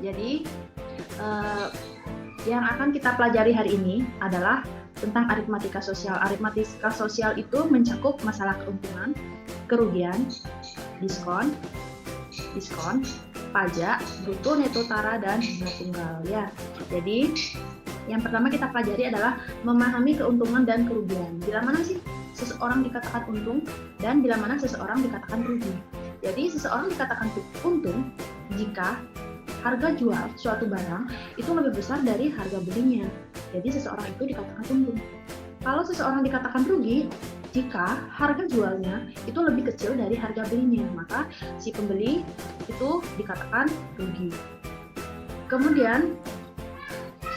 Jadi yang akan kita pelajari hari ini adalah tentang aritmatika sosial. Aritmatika sosial itu mencakup masalah keuntungan, kerugian, diskon, pajak, bruto, neto, tara, dan bunga tunggal ya. Jadi yang pertama kita pelajari adalah memahami keuntungan dan kerugian. Bila mana sih seseorang dikatakan untung dan bila mana seseorang dikatakan rugi. Jadi seseorang dikatakan untung jika harga jual suatu barang itu lebih besar dari harga belinya. Jadi seseorang itu dikatakan untung. Kalau seseorang dikatakan rugi jika harga jualnya itu lebih kecil dari harga belinya, maka si pembeli itu dikatakan rugi. Kemudian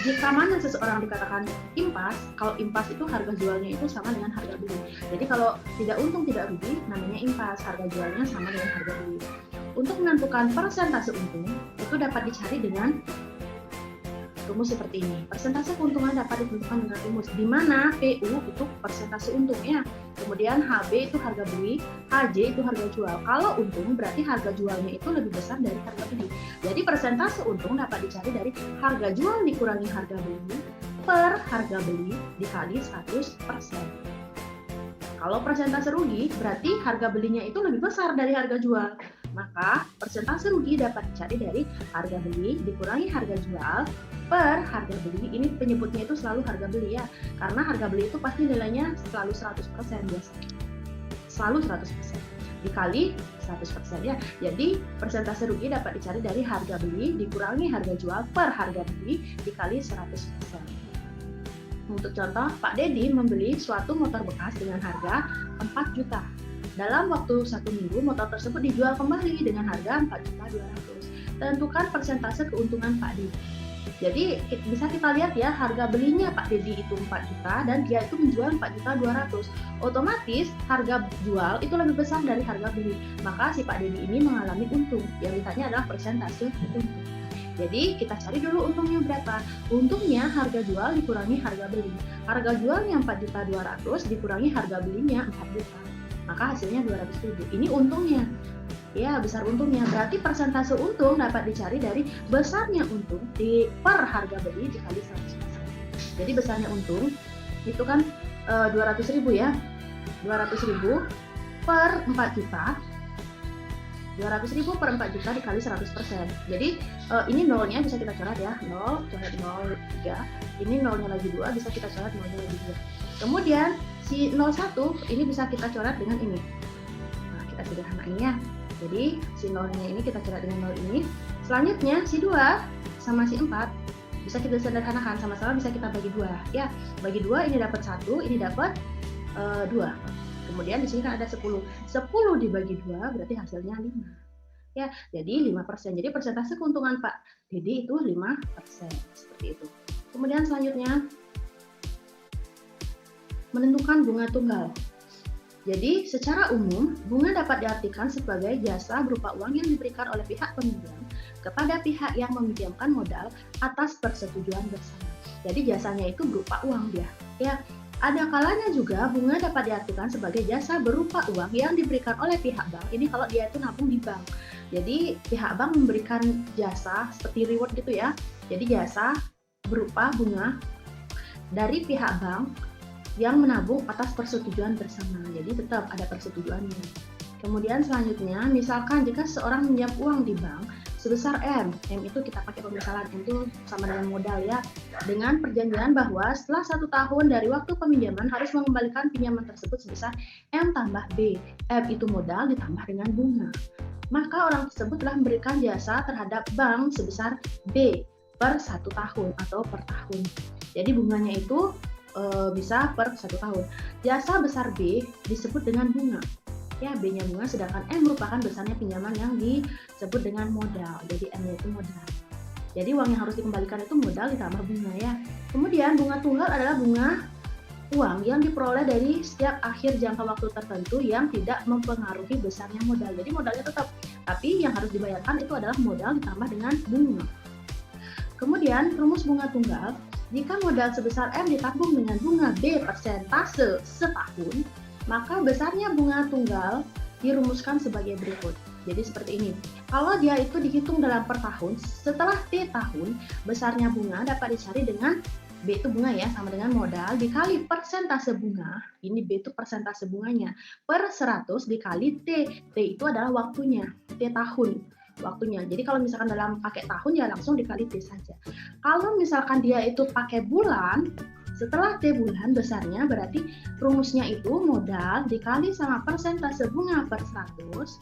jika mana seseorang dikatakan impas, kalau impas itu harga jualnya itu sama dengan harga beli. Jadi kalau tidak untung tidak rugi namanya impas, harga jualnya sama dengan harga beli. Untuk menentukan persentase untung itu dapat dicari dengan rumus seperti ini. Persentase keuntungan dapat ditentukan dengan rumus di mana PU itu persentase untungnya. Kemudian HB itu harga beli, HJ itu harga jual. Kalau untung berarti harga jualnya itu lebih besar dari harga beli. Jadi persentase untung dapat dicari dari harga jual dikurangi harga beli per harga beli dikali 100%. Kalau persentase rugi berarti harga belinya itu lebih besar dari harga jual. Maka persentase rugi dapat dicari dari harga beli dikurangi harga jual per harga beli. Ini penyebutnya itu selalu harga beli ya, karena harga beli itu pasti nilainya selalu 100% biasanya. Selalu 100% dikali 100% ya. Jadi persentase rugi dapat dicari dari harga beli dikurangi harga jual per harga beli dikali 100%. Untuk contoh, Pak Dedi membeli suatu motor bekas dengan harga 4 juta. Dalam waktu 1 minggu, motor tersebut dijual kembali dengan harga 4.200.000. Tentukan persentase keuntungan Pak Dedi. Jadi bisa kita lihat ya, harga belinya Pak Dedi itu 4 juta dan dia itu menjual 4.200.000. Otomatis harga jual itu lebih besar dari harga beli. Maka si Pak Dedi ini mengalami untung. Yang ditanya adalah persentase untung. Jadi kita cari dulu untungnya berapa. Untungnya harga jual dikurangi harga beli. Harga jualnya 4.200.000 dikurangi harga belinya 4 juta. Maka hasilnya 200.000. Ini untungnya. Ya, besar untungnya. Berarti persentase untung dapat dicari dari besarnya untung per harga beli dikali 100%. Jadi besarnya untung itu kan 200.000 ya. 200.000 per 4 juta. 200.000 per 4 juta dikali 100%. Jadi ini nolnya bisa kita coret ya. 0, coret 0, 3. Ini nolnya lagi 2, bisa kita coret nolnya lagi 2. Kemudian si 01 ini bisa kita coret dengan ini. Nah, kita sederhanain ya. Jadi si nolnya ini kita coret dengan 0 ini. Selanjutnya si 2 sama si 4 bisa kita sederhanakan, sama-sama bisa kita bagi 2 ya. Bagi 2 ini dapat 1, ini dapat 2. Kemudian di sini kan ada 10. 10 dibagi 2 berarti hasilnya 5. Ya, jadi 5%. Jadi persentase keuntungan Pak Dedi itu 5%. Seperti itu. Kemudian selanjutnya menentukan bunga tunggal. Jadi secara umum bunga dapat diartikan sebagai jasa berupa uang yang diberikan oleh pihak peminjam kepada pihak yang meminjamkan modal atas persetujuan bersama. Jadi jasanya itu berupa uang dia. Ya, ada kalanya juga bunga dapat diartikan sebagai jasa berupa uang yang diberikan oleh pihak bank. Ini kalau dia itu nabung di bank. Jadi pihak bank memberikan jasa seperti reward gitu ya. Jadi jasa berupa bunga dari pihak bank yang menabung atas persetujuan bersama. Jadi tetap ada persetujuannya. Kemudian selanjutnya, misalkan jika seorang meminjam uang di bank sebesar M itu kita pakai pemisalan, M itu sama dengan modal ya, dengan perjanjian bahwa setelah 1 tahun dari waktu peminjaman harus mengembalikan pinjaman tersebut sebesar M tambah B. M itu modal ditambah dengan bunga. Maka orang tersebut telah memberikan jasa terhadap bank sebesar B per 1 tahun atau per tahun. Jadi bunganya itu bisa per 1 tahun. Jasa besar B disebut dengan bunga. Ya, B-nya bunga, sedangkan M merupakan besarnya pinjaman yang disebut dengan modal. Jadi M-nya itu modal. Jadi uang yang harus dikembalikan itu modal ditambah bunga ya. Kemudian bunga tunggal adalah bunga uang yang diperoleh dari setiap akhir jangka waktu tertentu yang tidak mempengaruhi besarnya modal. Jadi modalnya tetap, tapi yang harus dibayarkan itu adalah modal ditambah dengan bunga. Kemudian rumus bunga tunggal, jika modal sebesar M ditabung dengan bunga B persentase setahun, maka besarnya bunga tunggal dirumuskan sebagai berikut. Jadi seperti ini. Kalau dia itu dihitung dalam per tahun, setelah T tahun, besarnya bunga dapat dicari dengan B itu bunga ya, sama dengan modal dikali persentase bunga. Ini B itu persentase bunganya. Per 100 dikali T. T itu adalah waktunya. T tahun waktunya. Jadi kalau misalkan dalam pakai tahun ya langsung dikali T saja. Kalau misalkan dia itu pakai bulan, setelah T bulan besarnya berarti rumusnya itu modal dikali sama persentase bunga per 100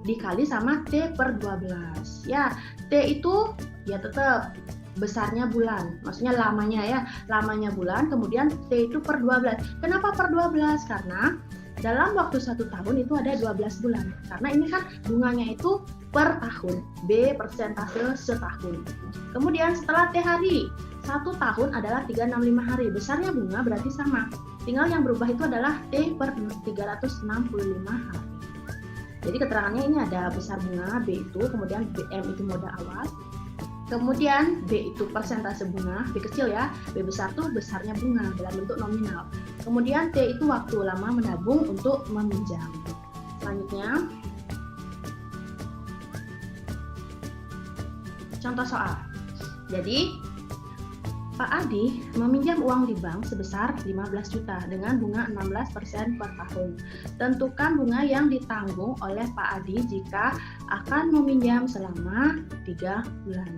dikali sama T per 12. Ya, T itu ya tetap besarnya bulan, maksudnya lamanya ya, lamanya bulan, kemudian T itu per 12. Kenapa per 12? Karena dalam waktu 1 tahun itu ada 12 bulan. Karena ini kan bunganya itu per tahun, B persentase setahun. Kemudian setelah T hari, 1 tahun adalah 365 hari, besarnya bunga berarti sama. Tinggal yang berubah itu adalah T per 365 hari. Jadi keterangannya ini ada besar bunga B itu, kemudian BM itu modal awal, kemudian B itu persentase bunga, B kecil ya, B besar tuh besarnya bunga dalam bentuk nominal. Kemudian T itu waktu lama menabung untuk meminjam. Selanjutnya, contoh soal. Jadi Pak Adi meminjam uang di bank sebesar 15 juta dengan bunga 16% per tahun. Tentukan bunga yang ditanggung oleh Pak Adi jika akan meminjam selama 3 bulan.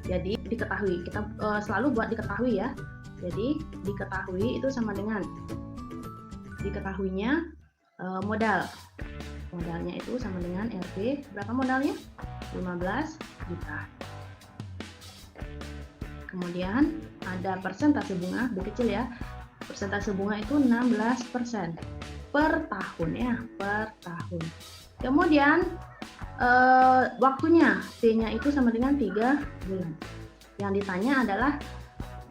Jadi diketahui, kita selalu buat diketahui ya. Jadi diketahui itu sama dengan diketahuinya modal. Modalnya itu sama dengan RP, berapa modalnya? 15 juta. Kemudian ada persentase bunga, B kecil ya. Persentase bunga itu 16% per tahun ya, per tahun. Kemudian waktunya, T-nya itu sama dengan 3 bulan. Yang ditanya adalah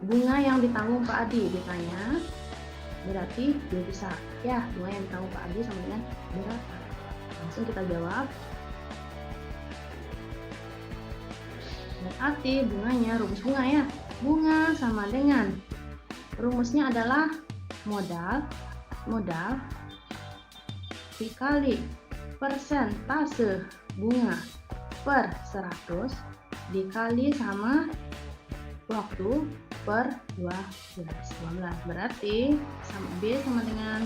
bunga yang ditanggung Pak Adi. Ditanya berarti B besar. Ya, bunga yang ditanggung Pak Adi sama dengan berapa? Langsung kita jawab. Berarti bunganya, rumus bunga ya, bunga sama dengan rumusnya adalah modal dikali persentase bunga per 100 dikali sama waktu per 12. Berarti sama B sama dengan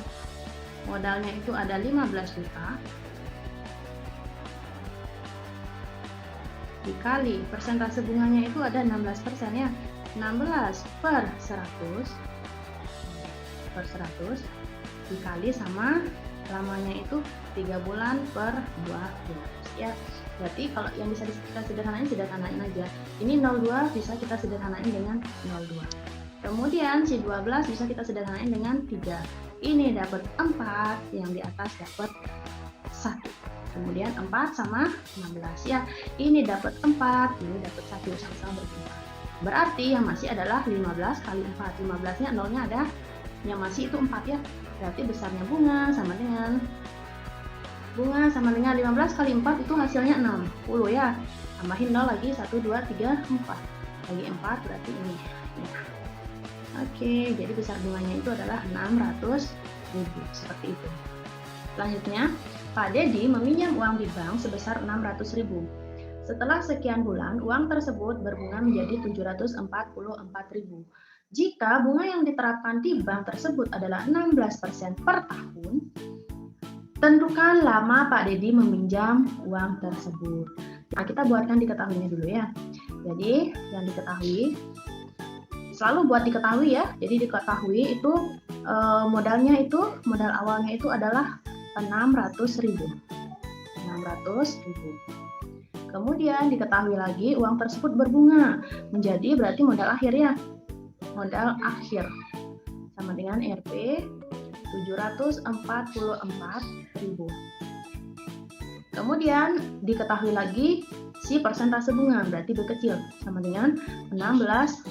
modalnya itu ada 15 juta dikali persentase bunganya itu ada 16% ya, 16 per 100 dikali sama lamanya itu 3 bulan per 12 ya. Berarti kalau yang bisa kita sederhanain aja. Ini 02 bisa kita sederhanain dengan 02. Kemudian si 12 bisa kita sederhanain dengan 3. Ini dapat 4, yang di atas dapat 1. Kemudian 4 sama 16 ya. Ini dapat 4, ini dapat 1, sama-sama berjumlah. Berarti yang masih adalah 15 kali 4. 15-nya nolnya ada, yang masih itu 4 ya. Berarti besarnya bunga sama dengan 15 kali 4 itu hasilnya 60 ya. Tambahin 0 lagi 1 2 3 4. Lagi 4 berarti ini. Ya. Oke, jadi besar bunganya itu adalah 600.000 seperti itu. Selanjutnya, Pak Dedi meminjam uang di bank sebesar 600.000. Setelah sekian bulan, uang tersebut berbunga menjadi 744.000. Jika bunga yang diterapkan di bank tersebut adalah 16% per tahun, tentukan lama Pak Dedi meminjam uang tersebut. Nah, kita buatkan diketahuinya dulu ya. Jadi, yang diketahui, selalu buat diketahui ya. Jadi diketahui itu modal awalnya itu adalah 600.000. Kemudian diketahui lagi uang tersebut berbunga menjadi berarti modal akhir ya. Modal akhir sama dengan RP 744.000. Kemudian diketahui lagi si persentase bunga berarti B kecil sama dengan 16%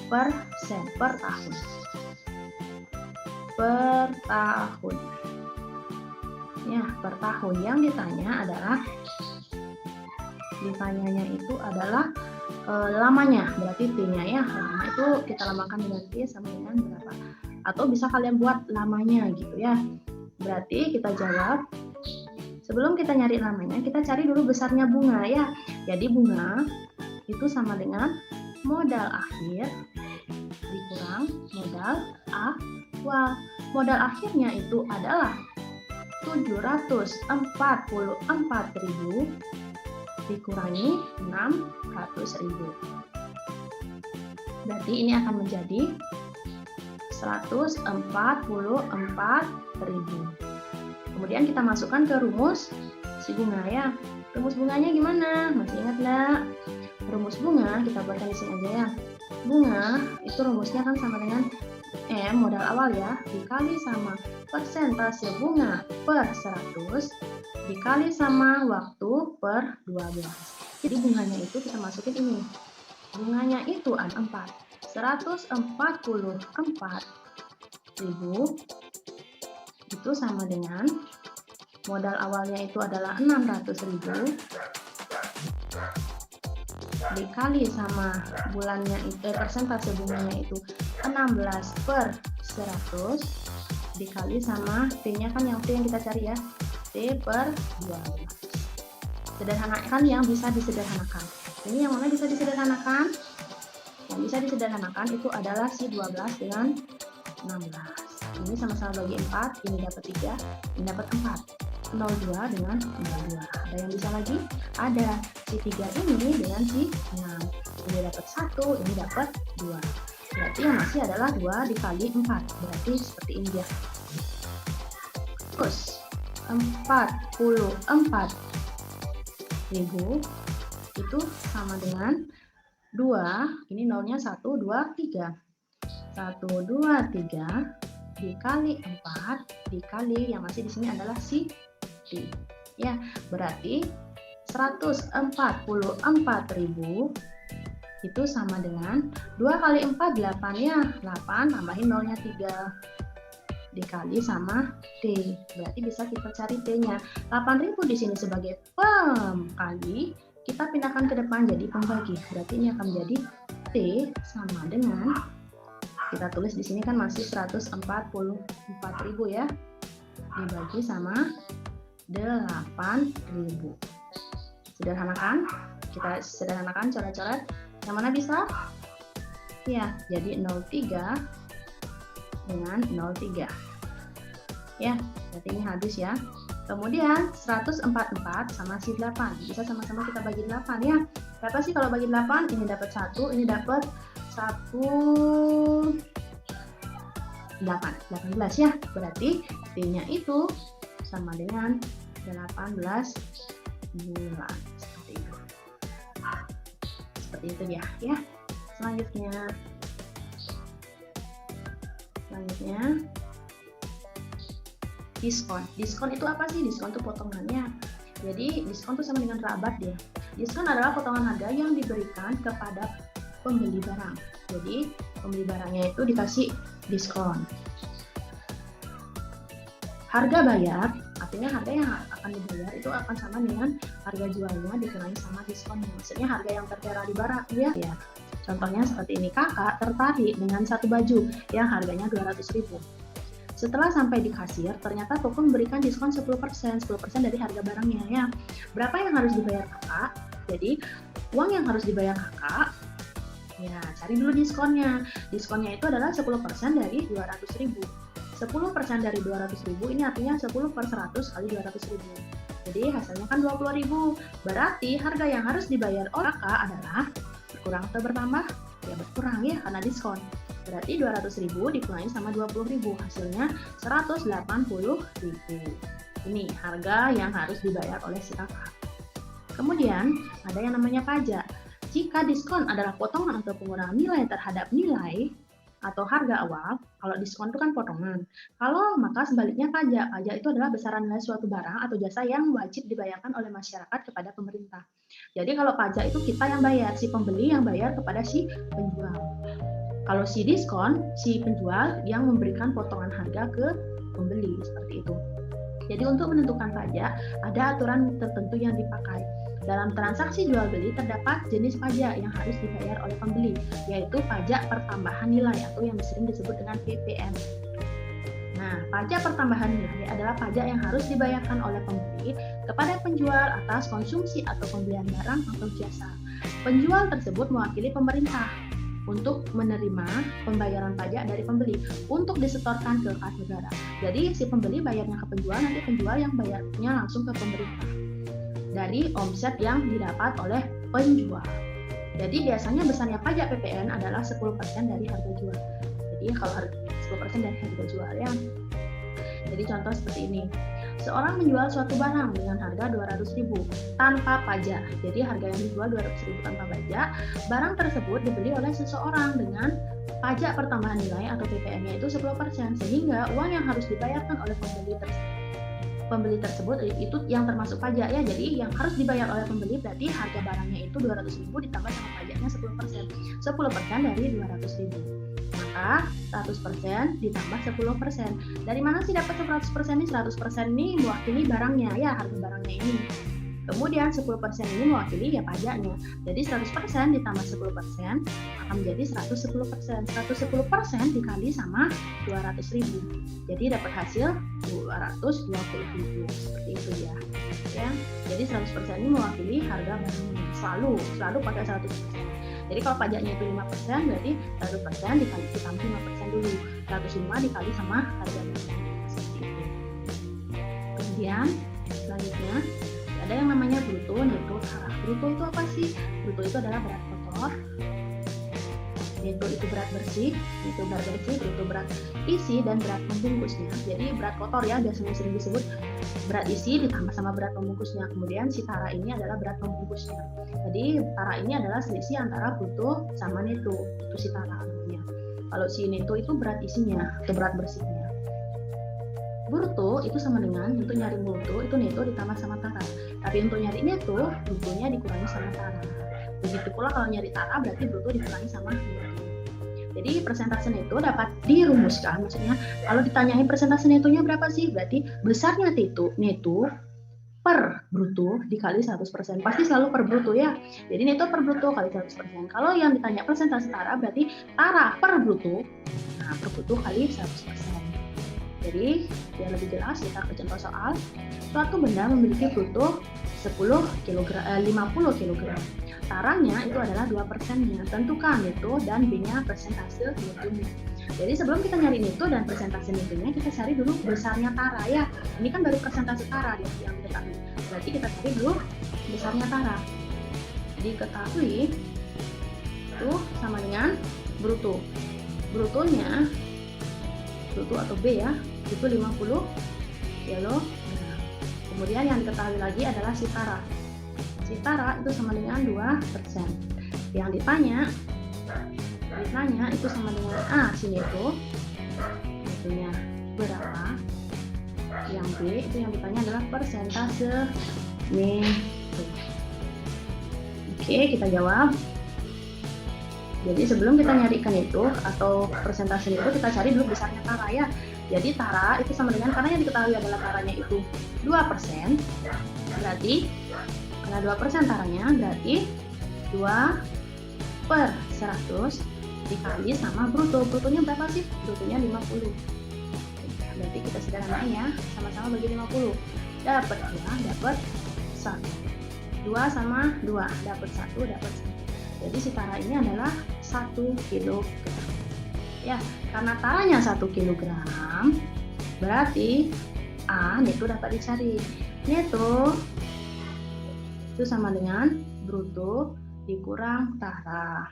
per tahun. Ya, per tahun. Yang ditanyanya itu adalah lamanya, berarti T-nya ya. Lama itu kita lamakan dengan T sama dengan berapa? Atau bisa kalian buat lamanya gitu ya. Berarti kita jawab Sebelum kita nyari namanya, kita cari dulu besarnya bunga ya. Jadi bunga itu sama dengan modal akhir dikurang modal awal. Modal akhirnya itu adalah 744.000 dikurangi 600.000. Berarti ini akan menjadi 144.000. Kemudian kita masukkan ke rumus si bunga ya. Rumus bunganya gimana? Masih ingat nggak? Rumus bunga kita buatkan di sini aja ya. Bunga itu rumusnya kan sama dengan M modal awal ya, dikali sama persentase bunga per 100 dikali sama waktu per 12. Jadi bunganya itu kita masukin ini. Bunganya itu ada 4. 144.000 itu sama dengan modal awalnya itu adalah 600.000 dikali sama bulannya itu persentase bunganya itu 16 per 100 dikali sama T-nya kan yang T yang kita cari ya, T per 12. Sederhanakan yang bisa disederhanakan. Ini yang mana bisa disederhanakan? Yang bisa disederhanakan itu adalah si 12 dengan 16. Ini sama-sama bagi 4, ini dapat 3, ini dapat 4. 02 dengan 02. Ada yang bisa lagi? Ada. Si 3 ini dengan si 6. Ini dapat 1, ini dapat 2. Berarti yang masih adalah 2 dikali 4. Berarti seperti ini ya. Terus 44.000 itu sama dengan 2, ini nolnya 1, 2, 3. 1, 2, 3 dikali 4 dikali yang masih di sini adalah si T. Ya, berarti 144.000 itu sama dengan 2 kali 4 8 ya. 8 tambahin nolnya 3 dikali sama T. Berarti bisa kita cari T-nya. 8.000 di sini sebagai pengkali, kita pindahkan ke depan jadi pembagi. Berarti ini akan menjadi T sama dengan, kita tulis di sini kan masih 144.000 ya, dibagi sama 8.000. Sederhanakan, kita sederhanakan coret-coret. Yang mana bisa? Ya, jadi 03 dengan 03. Ya, berarti ini habis ya. Kemudian 144 sama si 8. Bisa sama-sama kita bagi 8 ya. Berapa sih kalau bagi 8? Ini dapat 1, ini dapat 1 18 ya. Berarti T-nya itu sama dengan 18 bulan. Seperti itu ya. Selanjutnya diskon. Diskon itu apa sih? Diskon itu potongannya. Jadi diskon itu sama dengan rabat ya. Diskon adalah potongan harga yang diberikan kepada pembeli barang. Jadi pembeli barangnya itu dikasih diskon. Harga bayar, artinya harga yang akan dibayar itu akan sama dengan harga jualnya dikurangi sama diskonnya. Maksudnya harga yang tertera di barang ya. Contohnya seperti ini, kakak tertarik dengan satu baju yang harganya 200.000. Setelah sampai di kasir, ternyata toko memberikan diskon 10% dari harga barangnya ya. Berapa yang harus dibayar kakak? Jadi uang yang harus dibayar kakak, ya cari dulu diskonnya. Diskonnya itu adalah 10% dari 200.000. 10% dari 200.000 ini artinya 10 per 100 kali 200.000. Jadi hasilnya kan 20.000. Berarti harga yang harus dibayar oleh kakak adalah berkurang atau bertambah? Ya berkurang ya karena diskon. Berarti 200.000 dikurangi sama 20.000, hasilnya 180.000. Ini harga yang harus dibayar oleh si kakak. Kemudian ada yang namanya pajak. Jika diskon adalah potongan atau pengurangan nilai terhadap nilai atau harga awal, kalau diskon itu kan potongan. Kalau maka sebaliknya pajak. Pajak itu adalah besaran nilai suatu barang atau jasa yang wajib dibayarkan oleh masyarakat kepada pemerintah. Jadi kalau pajak itu kita yang bayar, si pembeli yang bayar kepada si penjual. Kalau si diskon, si penjual yang memberikan potongan harga ke pembeli, seperti itu. Jadi untuk menentukan pajak, ada aturan tertentu yang dipakai. Dalam transaksi jual beli terdapat jenis pajak yang harus dibayar oleh pembeli, yaitu pajak pertambahan nilai atau yang sering disebut dengan PPN. Nah, pajak pertambahan nilai adalah pajak yang harus dibayarkan oleh pembeli kepada penjual atas konsumsi atau pembelian barang atau jasa. Penjual tersebut mewakili pemerintah untuk menerima pembayaran pajak dari pembeli untuk disetorkan ke kas negara. Jadi si pembeli bayarnya ke penjual, nanti penjual yang bayarnya langsung ke pemerintah dari omset yang didapat oleh penjual. Jadi biasanya besarnya pajak PPN adalah 10% dari harga jual. Jadi kalau 10% dari harga jual ya. Jadi contoh seperti ini. Seorang menjual suatu barang dengan harga 200.000 tanpa pajak. Jadi harga yang dijual 200.000 tanpa pajak. Barang tersebut dibeli oleh seseorang dengan pajak pertambahan nilai atau PPN-nya itu 10%, sehingga uang yang harus dibayarkan oleh pembeli tersebut itu yang termasuk pajak ya. Jadi yang harus dibayar oleh pembeli berarti harga barangnya itu 200.000 ditambah sama pajaknya 10%. 10% dari 200.000. Maka 100% ditambah 10%. Dari mana sih dapat 100% ini? 100% ini mewakili barangnya ya, harga barangnya ini. Kemudian 10% ini mewakili ya pajaknya. Jadi 100% ditambah 10% akan menjadi 110%. 110% dikali sama 200.000. Jadi dapat hasil 220.000. Seperti itu ya. Jadi 100% ini mewakili harga barangnya. Selalu pakai 100%. Jadi kalau pajaknya itu 5%, berarti 100% dikali ditambah 5% dulu. 105 dikali sama harga barangnya. Seperti itu. Kemudian selanjutnya ada yang namanya bruto, neto, taraf. Bruto itu apa sih? Bruto itu adalah berat kotor. Neto itu berat bersih, bruto berat isi dan berat pembungkusnya. Jadi berat kotor ya biasanya sering disebut berat isi ditambah sama berat pembungkusnya. Kemudian si tara ini adalah berat pembungkusnya. Jadi tara ini adalah selisih antara bruto sama neto. Itu si tara namanya. Kalau si neto itu berat isinya atau berat bersihnya. Bruto itu sama dengan untuk nyari bruto itu neto ditambah sama tara. Tapi untuk nyari neto, brutonya dikurangi sama tara. Begitu pula kalau nyari tara berarti bruto dikurangi sama neto. Jadi persentase neto dapat dirumuskan, maksudnya kalau ditanyain persentase netonya berapa sih? Berarti besarnya neto per bruto dikali 100%. Pasti selalu per bruto ya. Jadi neto per bruto kali 100%. Kalau yang ditanya persentase tara berarti tara per bruto. Nah, per bruto kali 100%. Jadi, biar lebih jelas kita ke contoh soal. Suatu benda memiliki bruto 50 kg. Taranya itu adalah 2%-nya. Tentukan neto dan B-nya persentase netonya. Jadi sebelum kita nyari neto dan persentase netonya, kita cari dulu besarnya tara ya. Ini kan baru persentase tara yang diketahui. Berarti kita cari dulu besarnya tara. Diketahui itu sama dengan bruto. Brutonya, bruto atau B ya, itu 50 kg. Kemudian yang diketahui lagi adalah si tara. Si tara itu sama dengan 2%. Yang ditanya itu sama dengan si neto. Netonya berapa? Yang B itu yang ditanya adalah persentase neto. Oke, kita jawab. Jadi sebelum kita nyarikan itu atau persentase itu, kita cari dulu besarnya tara ya. Jadi tara itu sama dengan, karena yang diketahui adalah taranya itu 2%, berarti karena 2% taranya berarti 2/100 dikali sama bruto. Brutonya berapa sih? Brutonya 50. Berarti kita sederhanain ya, sama-sama bagi 50. Dapat 2, dapat 1. 2 sama 2, dapat 1, dapat 1. Jadi si tara ini adalah 1 kg. Ya, karena taranya 1 kg, berarti neto dapat dicari. Neto itu sama dengan bruto dikurang tara.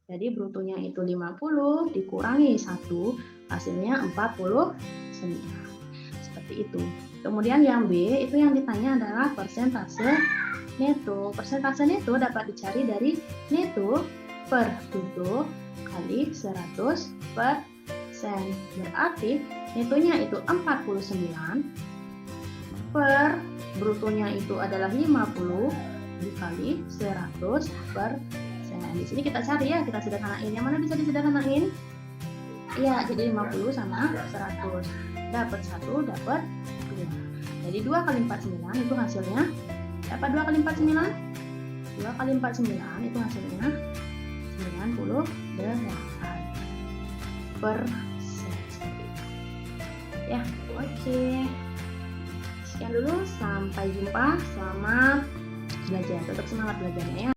Jadi brutonya itu 50 dikurangi 1, hasilnya 49. Seperti itu. Kemudian yang B itu yang ditanya adalah persentase neto. Persentase neto dapat dicari dari neto per bruto kali 100%. Berarti netonya itu 49 per brutonya itu adalah 50 dikali 100%. Di sini kita cari ya, kita sederhanain. Yang mana bisa disederhanain? Iya, jadi 50 sama 100. Dapat 1, dapat 2. Jadi 2 kali 49 itu hasilnya, dapat 2 kali 49? 2 kali 49 itu hasilnya 98%. Ya, oke. Sekian dulu, sampai jumpa. Selamat belajar. Tetap semangat belajarnya ya.